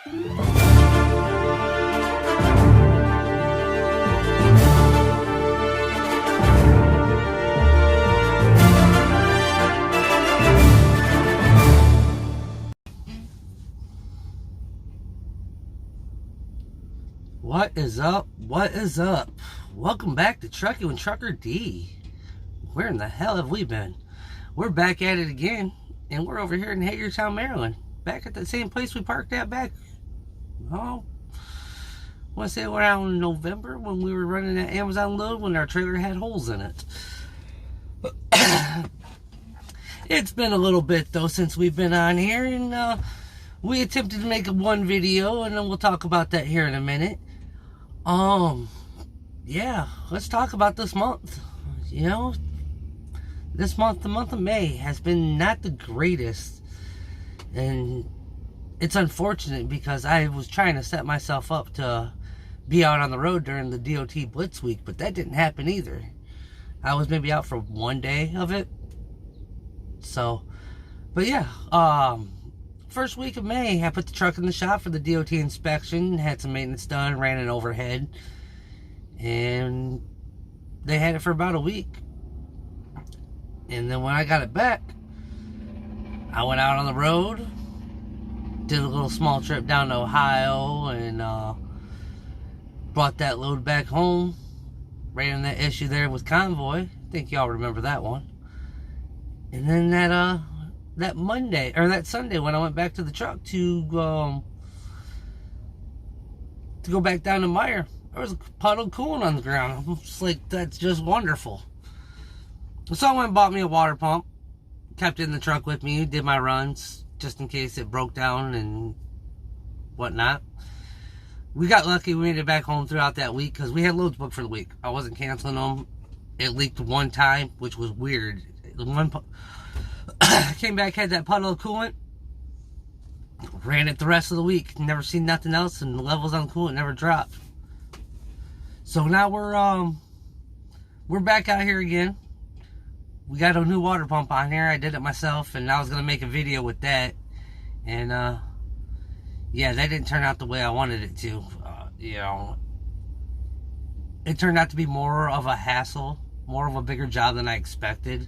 What is up? What is up? Welcome back to Trucking with Trucker D. Where in the hell have we been? We're back at it again, and we're over here in Hagerstown, Maryland. Back at the same place we parked at back, I want to say around November when we were running that Amazon load when our trailer had holes in it. It's been a little bit though since we've been on here, and we attempted to make one video, and then we'll talk about that here in a minute. Yeah, let's talk about this month. You know, this month, the month of May, has been not the greatest, and it's unfortunate because I was trying to set myself up to be out on the road during the DOT Blitz week, but that didn't happen either. I was maybe out for one day of it. So, but yeah, first week of May, I put the truck in the shop for the DOT inspection, had some maintenance done, ran an overhead, and they had it for about a week. And then when I got it back, I went out on the road, did a little small trip down to Ohio, and brought that load back home, ran in that issue there with Convoy. I think y'all remember that one. And then that Monday, or that Sunday, when I went back to the truck to go back down to Meyer, there was a puddle of coolant on the ground. I'm just like, that's just wonderful. So I went and bought me a water pump, kept it in the truck with me, did my runs, just in case it broke down and whatnot. We got lucky, we made it back home throughout that week, because we had loads booked for the week. I wasn't canceling them. It leaked one time, which was weird. Came back, had that puddle of coolant, ran it the rest of the week, never seen nothing else, and the levels on the coolant never dropped. So now we're back out here again. We got a new water pump on here. I did it myself, and I was gonna make a video with that, and yeah, that didn't turn out the way I wanted it to. You know, it turned out to be more of a hassle, more of a bigger job than I expected.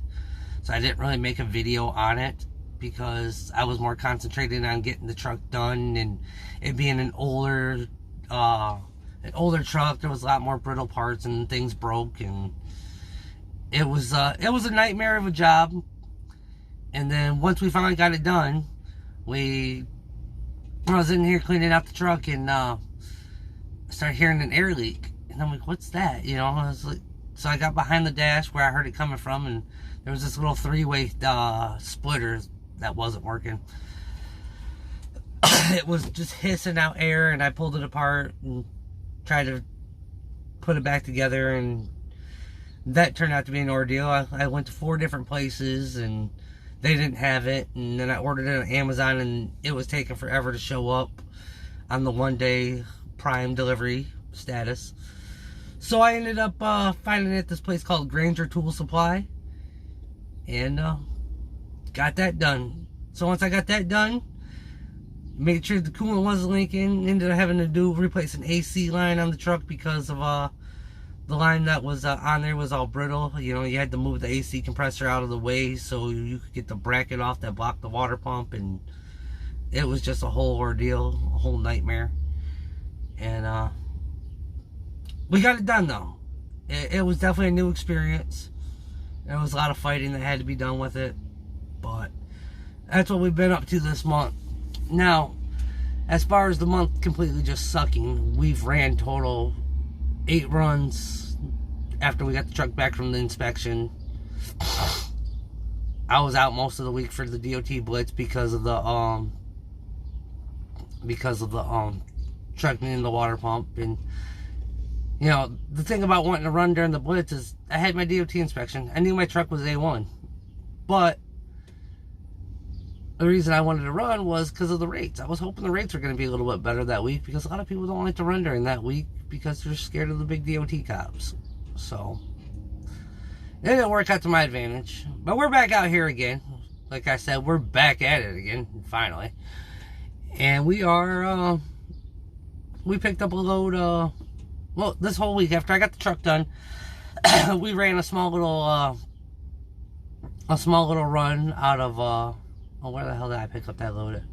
So I didn't really make a video on it because I was more concentrated on getting the truck done, and it being an older truck. There was a lot more brittle parts and things broke, and it was a nightmare of a job. And then once we finally got it done, I was in here cleaning out the truck, and I started hearing an air leak, and I'm like, what's that? You know, I was like, so I got behind the dash where I heard it coming from, and there was this little three-way splitter that wasn't working. It was just hissing out air, and I pulled it apart and tried to put it back together, and that turned out to be an ordeal. I went to 4 different places, and they didn't have it, and then I ordered it on Amazon, and it was taking forever to show up on the one-day Prime delivery status. So I ended up finding it at this place called Granger Tool Supply, and got that done. So once I got that done, made sure the coolant wasn't leaking, ended up having to replace an AC line on the truck because of the line that was on there was all brittle. You know, you had to move the AC compressor out of the way so you could get the bracket off that blocked the water pump, and it was just a whole ordeal, a whole nightmare. And we got it done though. It was definitely a new experience. There was a lot of fighting that had to be done with it, but that's what we've been up to this month. Now, as far as the month completely just sucking, we've ran total 8 runs after we got the truck back from the inspection. I was out most of the week for the DOT Blitz because of the truck needing the water pump. And you know, the thing about wanting to run during the Blitz is I had my DOT inspection. I knew my truck was A1, but the reason I wanted to run was because of the rates. I was hoping the rates were going to be a little bit better that week, because a lot of people don't like to run during that week because they're scared of the big DOT cops. So it didn't work out to my advantage. But we're back out here again. Like I said, we're back at it again, finally. And we picked up a load, well, this whole week after I got the truck done, we ran a small little run out of, oh, where the hell did I pick up that load at?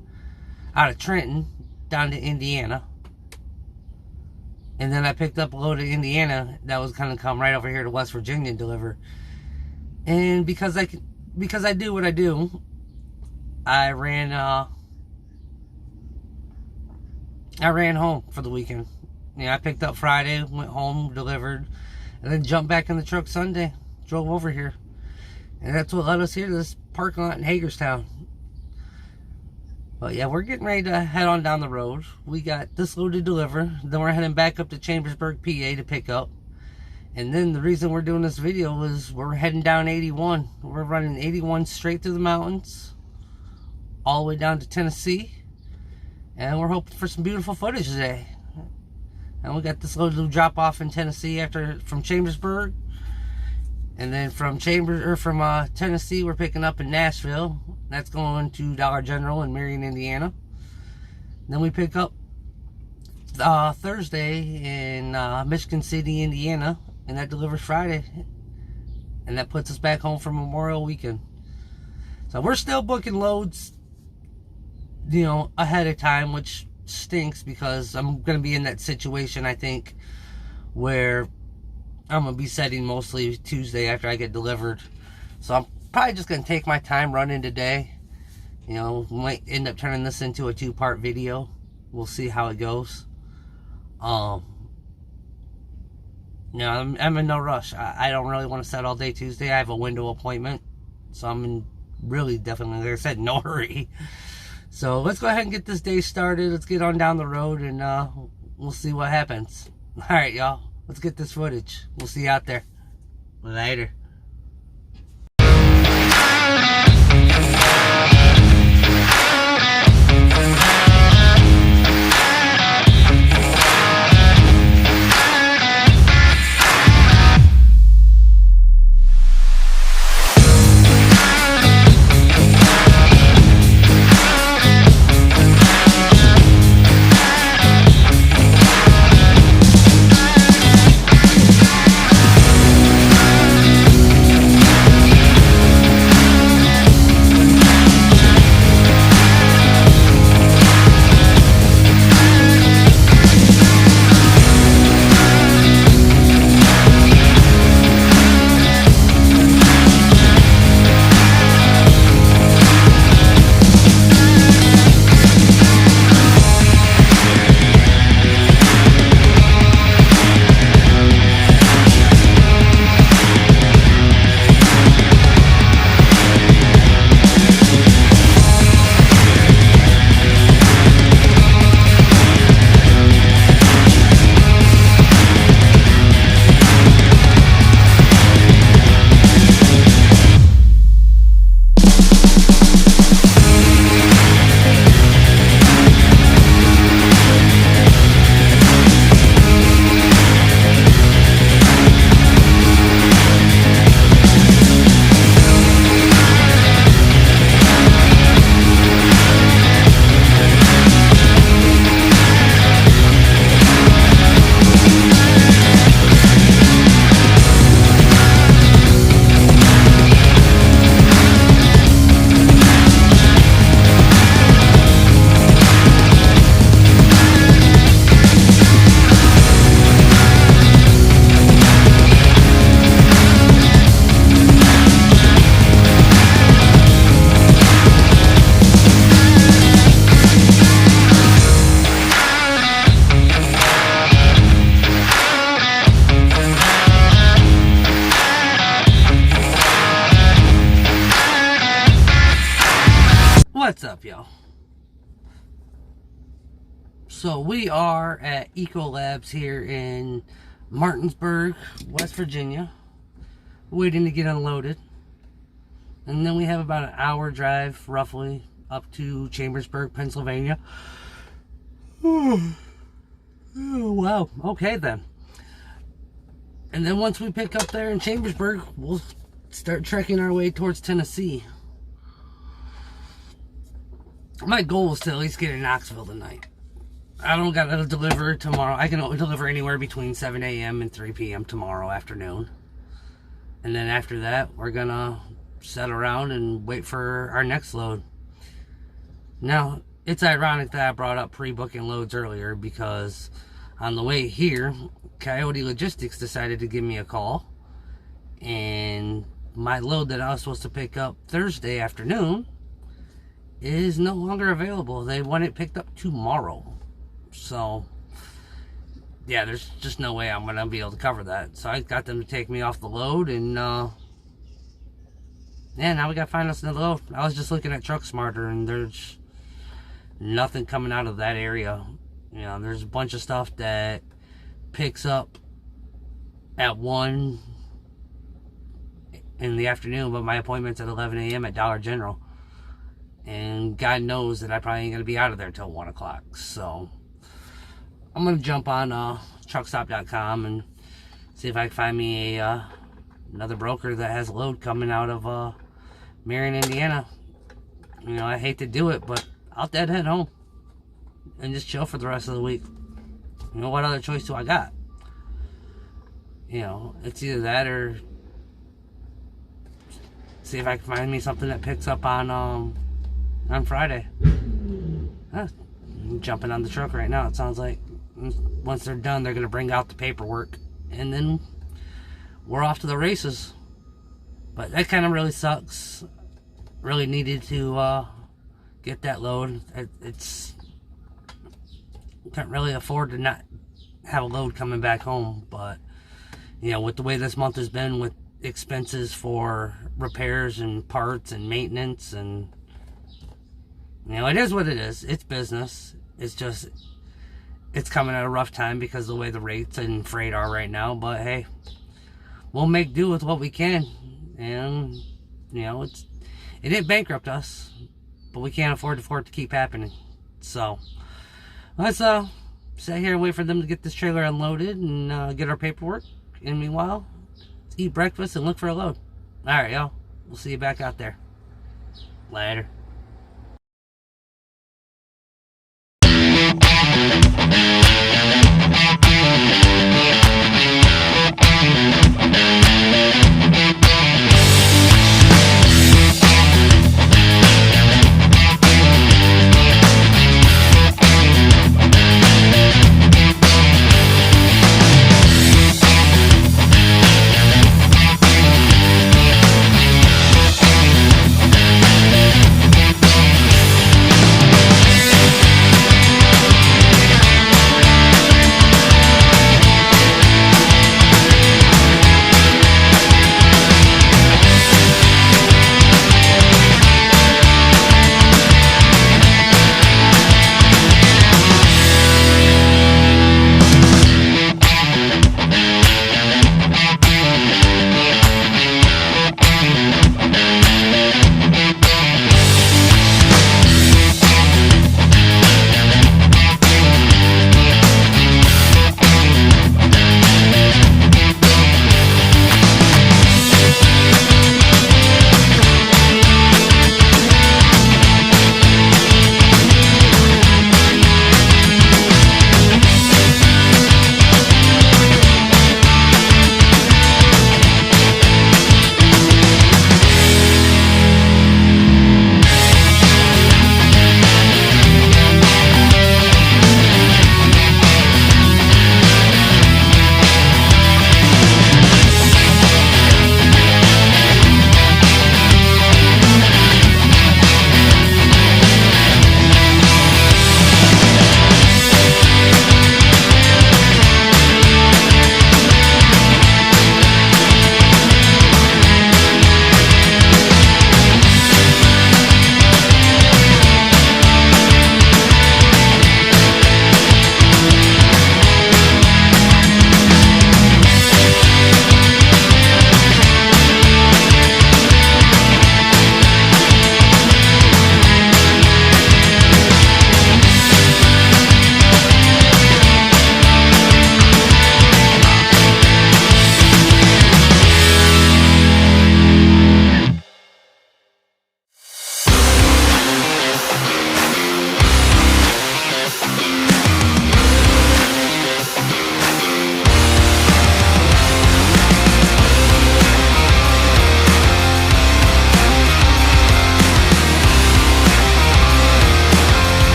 Out of Trenton down to Indiana. And then I picked up a load of Indiana that was going to come right over here to West Virginia and deliver. And because I do what I do, I ran home for the weekend. Yeah, I picked up Friday, went home, delivered, and then jumped back in the truck Sunday. Drove over here. And that's what led us here to this parking lot in Hagerstown. But yeah, we're getting ready to head on down the road. We got this load to deliver. Then we're heading back up to Chambersburg, PA to pick up. And then the reason we're doing this video is we're heading down 81. We're running 81 straight through the mountains, all the way down to Tennessee. And we're hoping for some beautiful footage today. And we got this load to drop off in Tennessee from Chambersburg. And then from Tennessee, we're picking up in Nashville. That's going to Dollar General in Marion, Indiana. Then we pick up Thursday in Michigan City, Indiana, and that delivers Friday. And that puts us back home for Memorial Weekend. So we're still booking loads, you know, ahead of time, which stinks because I'm going to be in that situation, I think, where I'm going to be setting mostly Tuesday after I get delivered. So I'm probably just going to take my time running today. You know, might end up turning this into a 2-part video. We'll see how it goes. You know, I'm in no rush. I don't really want to set all day Tuesday. I have a window appointment. So I'm in really definitely, like I said, no hurry. So let's go ahead and get this day started. Let's get on down the road and we'll see what happens. Alright, y'all. Let's get this footage. We'll see you out there. Later. What's up, y'all? So we are at Eco Labs here in Martinsburg, West Virginia, waiting to get unloaded. And then we have about an hour drive, roughly, up to Chambersburg, Pennsylvania. Oh, wow. Okay, then. And then once we pick up there in Chambersburg, we'll start trekking our way towards Tennessee. my goal is to at least get in Knoxville tonight. I don't got to deliver tomorrow. I can deliver anywhere between 7 a.m. and 3 p.m. tomorrow afternoon. And then after that, we're going to sit around and wait for our next load. Now, it's ironic that I brought up pre-booking loads earlier because on the way here, Coyote Logistics decided to give me a call. And my load that I was supposed to pick up Thursday afternoon is no longer available. They want it picked up tomorrow. So, yeah, there's just no way I'm going to be able to cover that. So I got them to take me off the load, and yeah, now we got to find us another load. I was just looking at Truck Smarter, and there's nothing coming out of that area. You know, there's a bunch of stuff that picks up at 1 in the afternoon, but my appointment's at 11 a.m. at Dollar General. And God knows that I probably ain't going to be out of there till 1 o'clock. So I'm going to jump on truckstop.com and see if I can find me another broker that has a load coming out of Marion, Indiana. You know, I hate to do it, but I'll dead head home and just chill for the rest of the week. You know, what other choice do I got? You know, it's either that or see if I can find me something that picks up on Friday. I'm jumping on the truck right now. It sounds like once they're done, they're going to bring out the paperwork, and then we're off to the races. But that kind of really sucks. Really needed to get that load. It's can't really afford to not have a load coming back home. But you know, with the way this month has been, with expenses for repairs and parts and maintenance, and you know, it is what it is. It's business. It's just, it's coming at a rough time because of the way the rates and freight are right now. But hey, we'll make do with what we can. And you know, it didn't bankrupt us, but we can't afford for it to keep happening. So let's sit here and wait for them to get this trailer unloaded and get our paperwork. And meanwhile, eat breakfast and look for a load. Alright, y'all. We'll see you back out there. Later.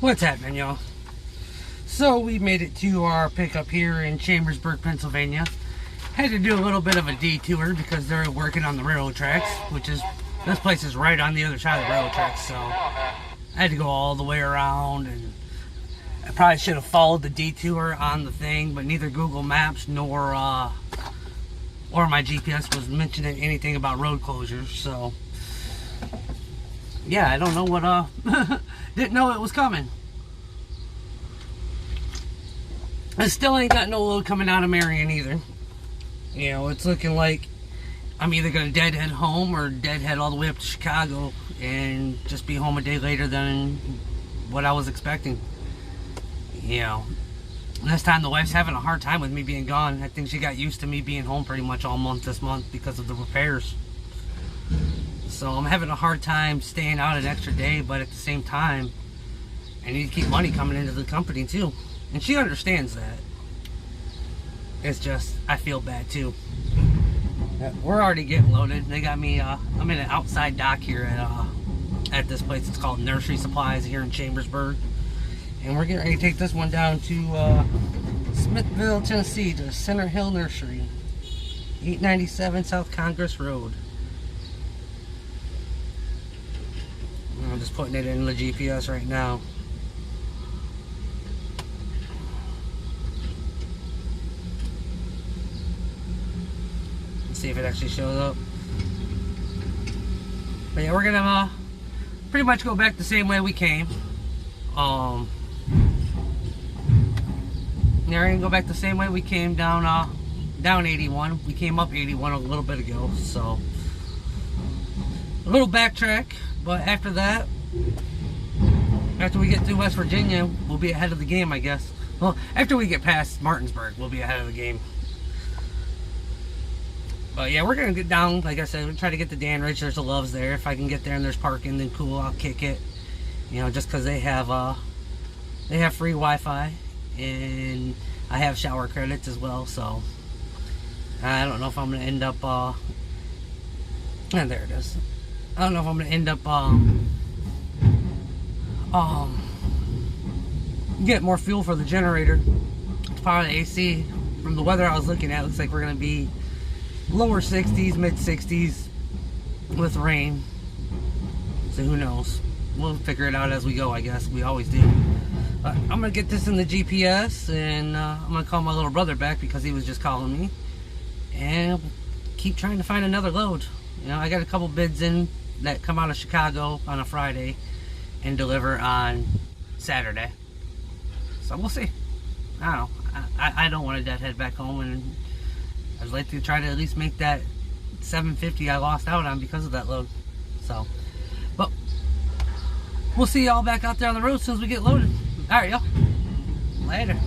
What's happening, y'all? So we made it to our pickup here in Chambersburg, Pennsylvania. Had to do a little bit of a detour because they're working on the railroad tracks, which is, this place is right on the other side of the railroad tracks, so I had to go all the way around, and I probably should have followed the detour on the thing, but neither Google Maps nor or my GPS was mentioning anything about road closures, so yeah, I don't know what didn't know it was coming. I still ain't got no load coming out of Marion either. You know, it's looking like I'm either gonna deadhead home or deadhead all the way up to Chicago and just be home a day later than what I was expecting. You know, this time the wife's having a hard time with me being gone. I think she got used to me being home pretty much all month this month because of the repairs. So I'm having a hard time staying out an extra day, but at the same time, I need to keep money coming into the company too. And she understands that. It's just, I feel bad too. We're already getting loaded. They got me, I'm in an outside dock here at this place. It's called Nursery Supplies here in Chambersburg. And we're getting ready to take this one down to Smithville, Tennessee, to Center Hill Nursery. 897 South Congress Road. I'm just putting it in the GPS right now. Let's see if it actually shows up. But yeah, we're gonna pretty much go back the same way we came. Yeah, we're gonna go back the same way we came down 81. We came up 81 a little bit ago, so a little backtrack. But after that, after we get through West Virginia, we'll be ahead of the game, I guess. Well, after we get past Martinsburg, we'll be ahead of the game. But yeah, we're gonna get down, like I said, we'll try to get to Danridge. There's a Love's there. If I can get there and there's parking, then cool, I'll kick it. You know, just because they have free Wi-Fi, and I have shower credits as well, so I don't know if I'm gonna end up and there it is. I don't know if I'm gonna end up get more fuel for the generator. It's part of the AC. From the weather I was looking at, it looks like we're gonna be lower 60s, mid 60s with rain. So who knows? We'll figure it out as we go, I guess. We always do. I'm gonna get this in the GPS, and I'm gonna call my little brother back because he was just calling me, and keep trying to find another load. You know, I got a couple bids in that come out of Chicago on a Friday and deliver on Saturday. So we'll see. I don't know. I don't want to deadhead back home, and I'd like to try to at least make that $750 I lost out on because of that load. So, but we'll see y'all back out there on the road as soon as we get loaded. All right, y'all. Later.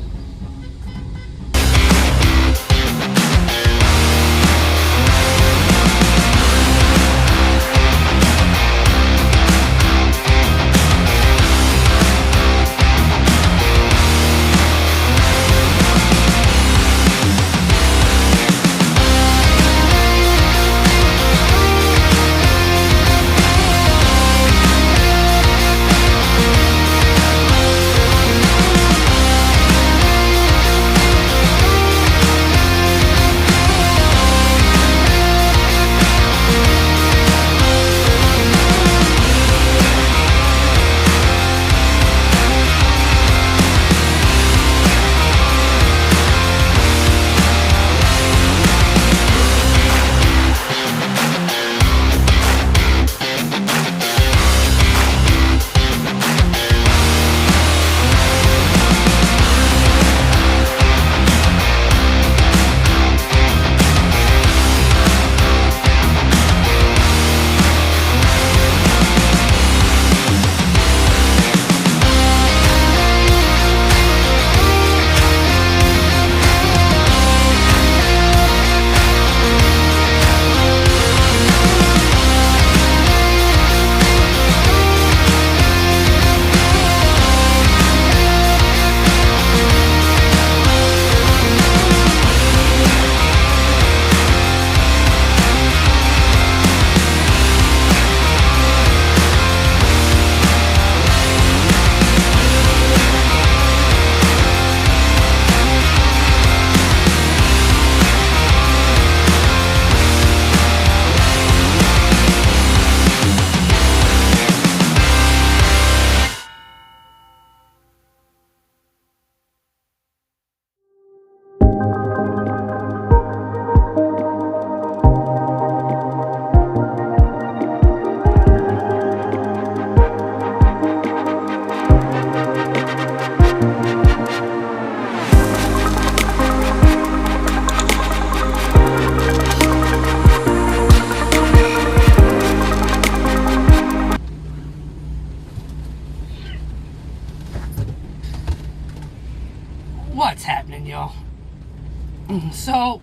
So,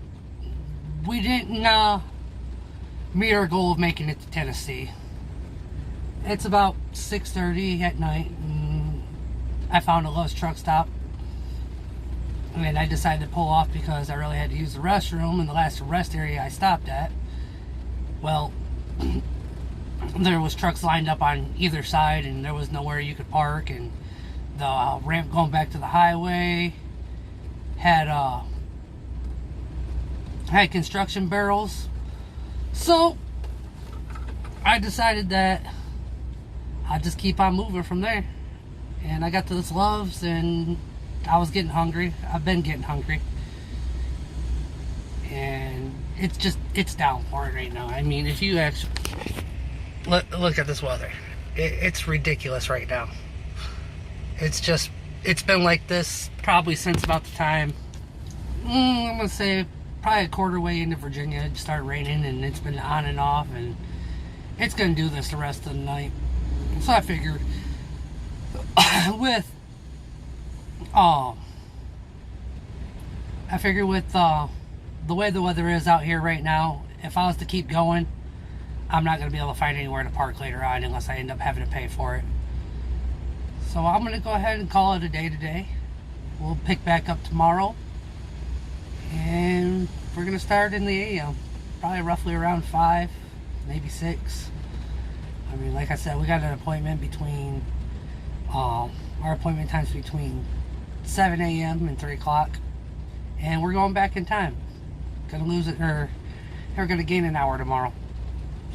we didn't meet our goal of making it to Tennessee. It's about 6:30 at night, and I found a Love's truck stop. And I decided to pull off because I really had to use the restroom, and the last rest area I stopped at, well, there was trucks lined up on either side, and there was nowhere you could park, and the ramp going back to the highway had construction barrels. So I decided that I'd just keep on moving from there. And I got to this Love's, and I was getting hungry. I've been getting hungry. And it's downpouring right now. I mean, if you actually look at this weather, it's ridiculous right now. It's been like this probably since about the time, I'm gonna say probably a quarter way into Virginia. It started raining, and it's been on and off, and it's gonna do this the rest of the night. So I figured with the way the weather is out here right now, if I was to keep going, I'm not going to be able to find anywhere to park later on unless I end up having to pay for it. So I'm going to go ahead and call it a day today. We'll pick back up tomorrow, and we're going to start in the AM, probably roughly around 5, maybe 6. I mean, like I said, we got an appointment between our appointment times between 7 a.m. and 3 o'clock, and we're going back in time. Gonna lose it, or we're gonna gain an hour tomorrow.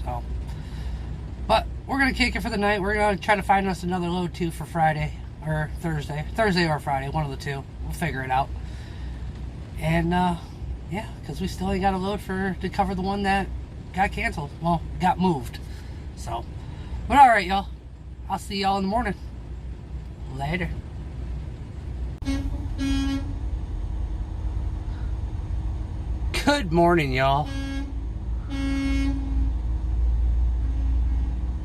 So, but we're gonna kick it for the night. We're gonna try to find us another load too for Friday or Thursday or Friday, one of the two. We'll figure it out. And yeah, because we still ain't got a load to cover the one that got canceled. Well, got moved. So, but all right, y'all. I'll see y'all in the morning. Later. Good morning, y'all.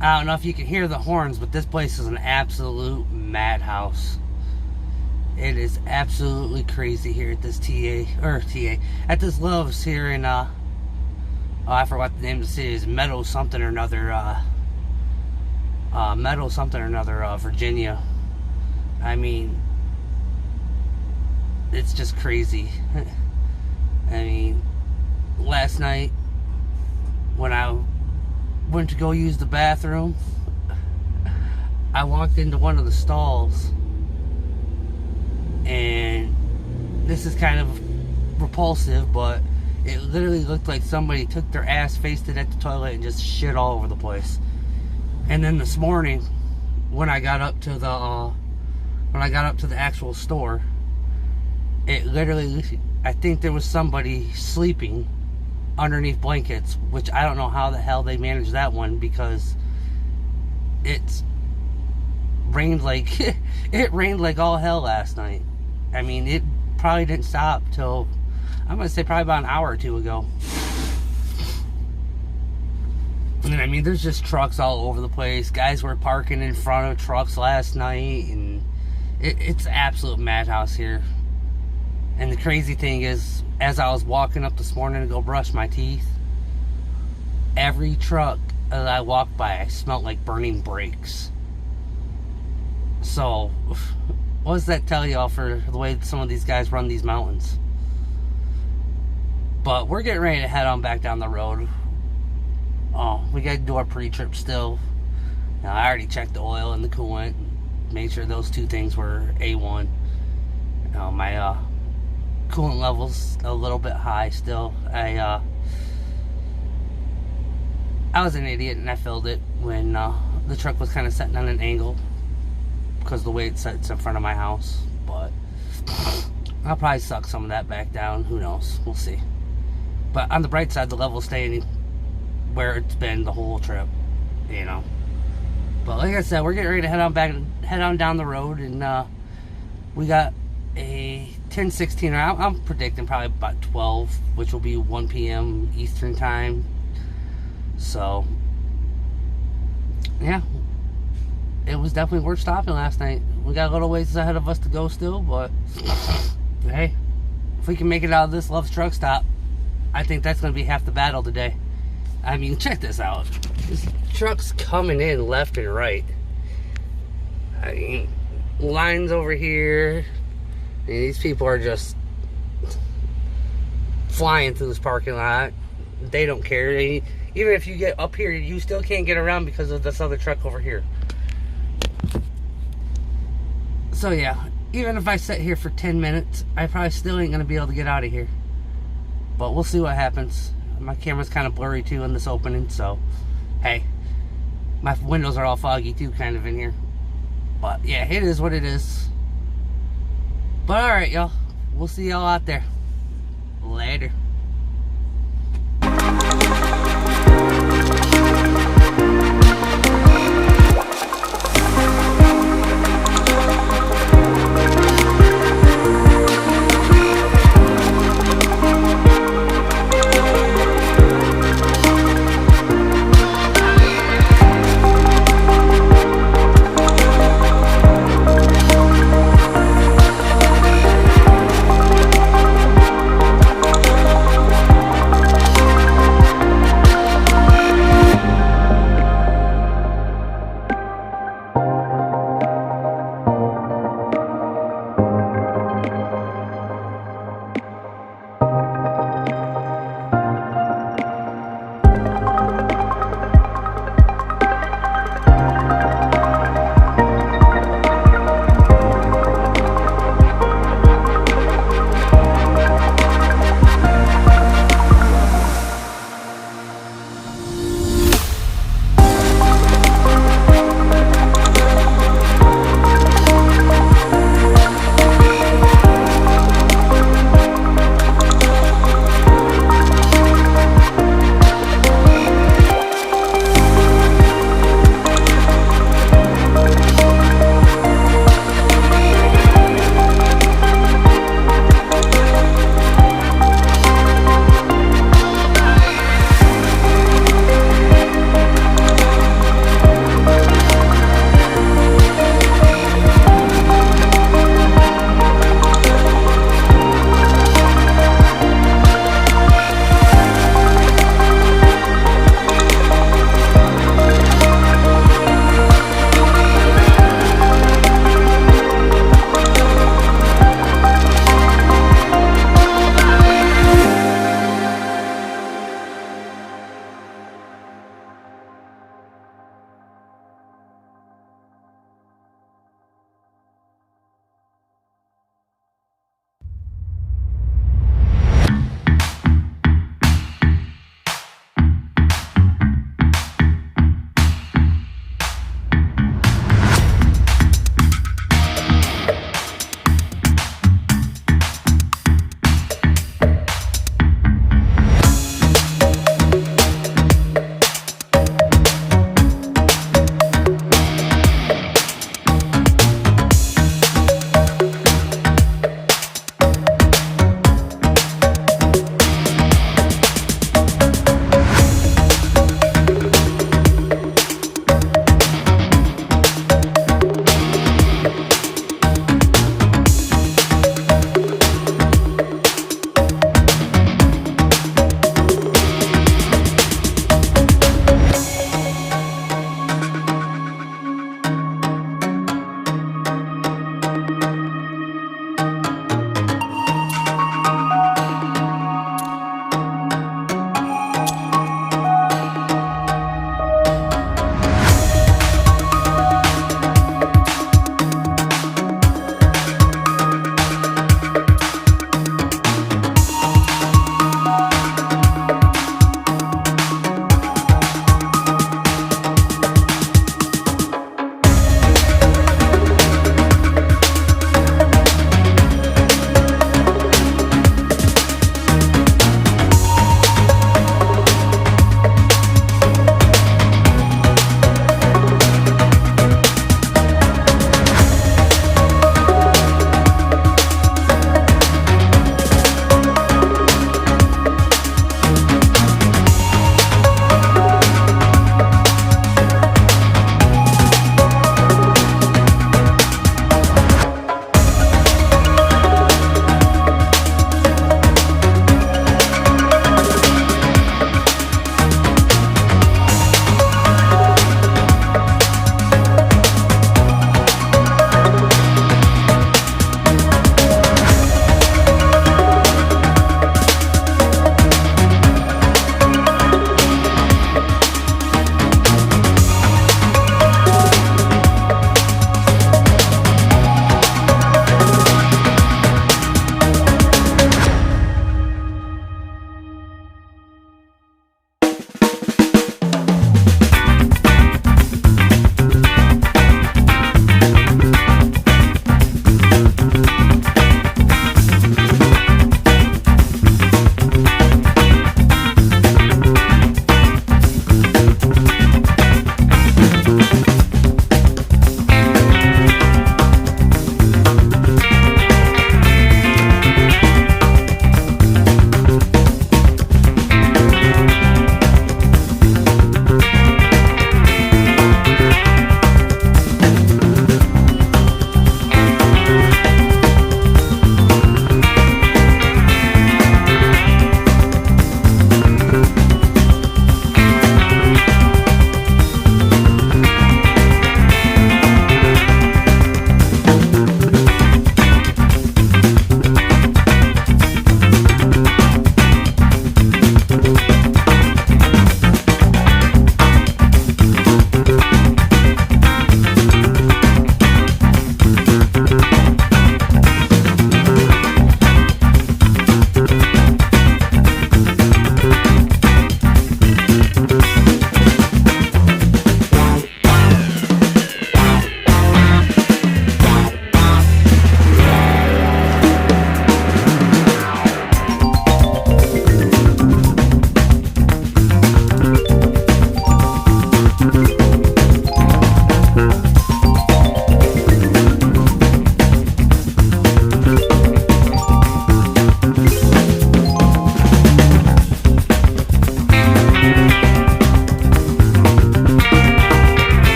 I don't know if you can hear the horns, but this place is an absolute madhouse. It is absolutely crazy here at this at this Love's here in I forgot the name of the city. Is Meadow something or another, Virginia. I mean, it's just crazy. I mean, last night when I went to go use the bathroom, I walked into one of the stalls, and this is kind of repulsive, but it literally looked like somebody took their ass, faced it at the toilet, and just shit all over the place. And then this morning, when I got up to the actual store, it literally, I think there was somebody sleeping underneath blankets, which I don't know how the hell they managed that one, because it's rained like it rained like all hell last night. I mean, it probably didn't stop till, I'm gonna say, probably about an hour or two ago. And I mean, there's just trucks all over the place. Guys were parking in front of trucks last night, and it's an absolute madhouse here. And the crazy thing is, as I was walking up this morning to go brush my teeth, every truck that I walked by, I smelled like burning brakes. So, what does that tell y'all for the way some of these guys run these mountains? But we're getting ready to head on back down the road. Oh, we got to do our pre-trip still. Now, I already checked the oil and the coolant, made sure those two things were A1. My coolant level's a little bit high still. I was an idiot, and I filled it when the truck was kind of sitting on an angle because of the way it sits in front of my house. But I'll probably suck some of that back down. Who knows? We'll see. But on the bright side, the level's staying where it's been the whole trip, you know. But like I said, we're getting ready to head on down the road, and we got a 10:16. I'm predicting probably about 12, which will be 1 p.m. Eastern time. So yeah, it was definitely worth stopping last night. We got a little ways ahead of us to go still, but hey, we can make it out of this Love's truck stop, I think that's going to be half the battle today. I mean, check this out. This truck's coming in left and right. I mean, lines over here. And these people are just flying through this parking lot. They don't care. Even if you get up here, you still can't get around because of this other truck over here. So yeah, even if I sit here for 10 minutes, I probably still ain't going to be able to get out of here. But we'll see what happens. My camera's kind of blurry too in this opening, so hey, my windows are all foggy too kind of in here. But yeah, it is what it is. But alright, y'all, we'll see y'all out there later.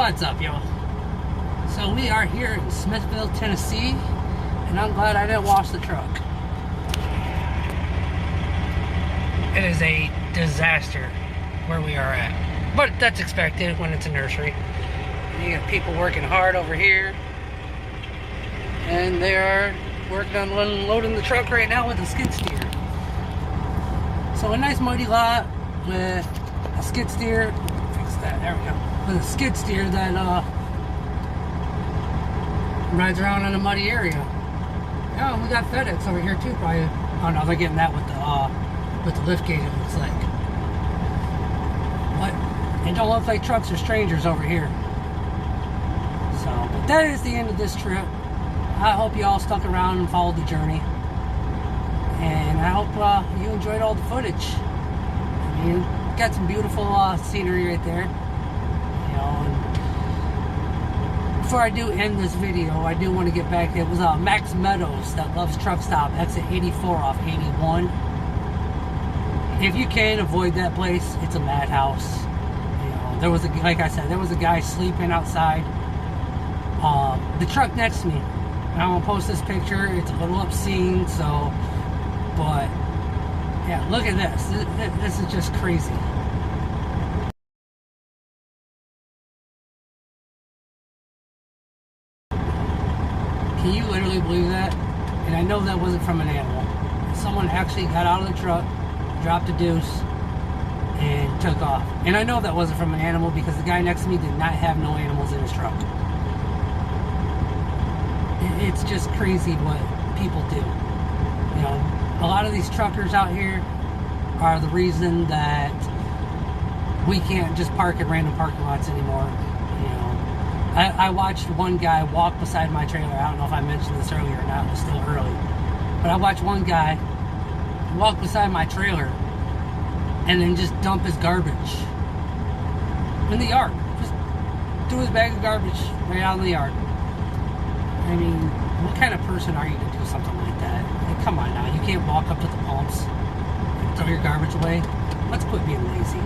What's up, y'all? So we are here in Smithville, Tennessee, and I'm glad I didn't wash the truck. It is a disaster where we are at, but that's expected when it's a nursery. And you got people working hard over here, and they are working on unloading the truck right now with a skid steer. So a nice muddy lot with a skid steer. Fix that. There we go. With a skid steer that rides around in a muddy area. Oh, we got FedEx over here too, probably. Oh no, they're getting that with the lift gate, it looks like. But it don't look like trucks are strangers over here. So, but that is the end of this trip. I hope you all stuck around and followed the journey. And I hope you enjoyed all the footage. I mean, got some beautiful scenery right there. You know, and before I do end this video, I do want to get back. It was Max Meadows that loves truck stop, exit 84 off 81. If you can avoid that place, it's a madhouse. You know, there was like I said, there was a guy sleeping outside the truck next to me. And I'm gonna post this picture. It's a little obscene, so. But yeah, look at this. This is just crazy. Can you literally believe that? And I know that wasn't from an animal. Someone actually got out of the truck, dropped a Deuce, and took off. And I know that wasn't from an animal because the guy next to me did not have no animals in his truck. It's just crazy what people do. You know, a lot of these truckers out here are the reason that we can't just park at random parking lots anymore. You know, I watched one guy walk beside my trailer. I don't know if I mentioned this earlier or not. It was still early. But I watched one guy walk beside my trailer and then just dump his garbage in the yard. Just threw his bag of garbage right out in the yard. I mean, what kind of person are you to do something like that? Like, come on now, you can't walk up to the pumps and throw your garbage away. Let's quit being lazy.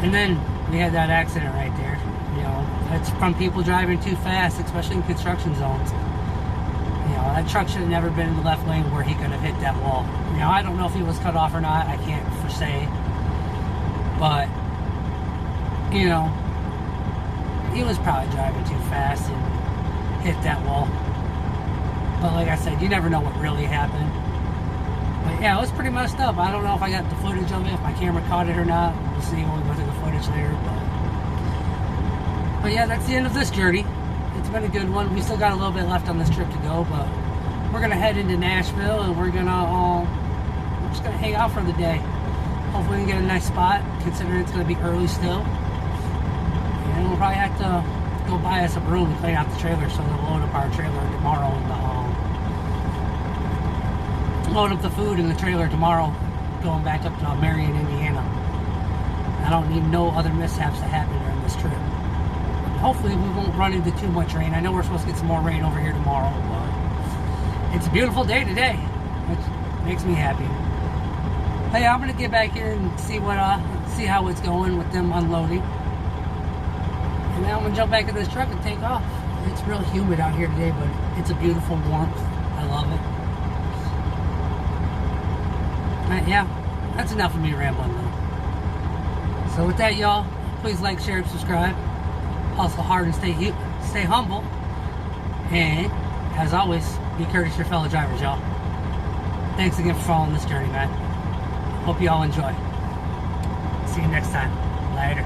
And then we had that accident right there. You know, that's from people driving too fast, especially in construction zones. You know, that truck should have never been in the left lane where he could have hit that wall. You know, I don't know if he was cut off or not. I can't for say. But, you know, he was probably driving too fast and hit that wall. But like I said, you never know what really happened. But yeah, it was pretty messed up. I don't know if I got the footage of it, if my camera caught it or not. We'll see when we go through the footage later. But yeah, that's the end of this journey. It's been a good one. We still got a little bit left on this trip to go, but we're gonna head into Nashville and we're just gonna hang out for the day. Hopefully we can get a nice spot, considering it's gonna be early still. And we'll probably have to go buy us a broom and clean out the trailer, so we'll load up our trailer tomorrow and load up the food in the trailer tomorrow, going back up to Marion, Indiana. I don't need no other mishaps to happen during this trip. Hopefully we won't run into too much rain. I know we're supposed to get some more rain over here tomorrow, but it's a beautiful day today, which makes me happy. Hey, I'm gonna get back here and see how it's going with them unloading. And then I'm going to jump back in this truck and take off. It's real humid out here today, but it's a beautiful warmth. I love it. Yeah, that's enough of me rambling though. So with that, y'all, please like, share, and subscribe. Hustle hard and stay humble. And, as always, be courteous to your fellow drivers, y'all. Thanks again for following this journey, man. Hope you all enjoy. See you next time. Later.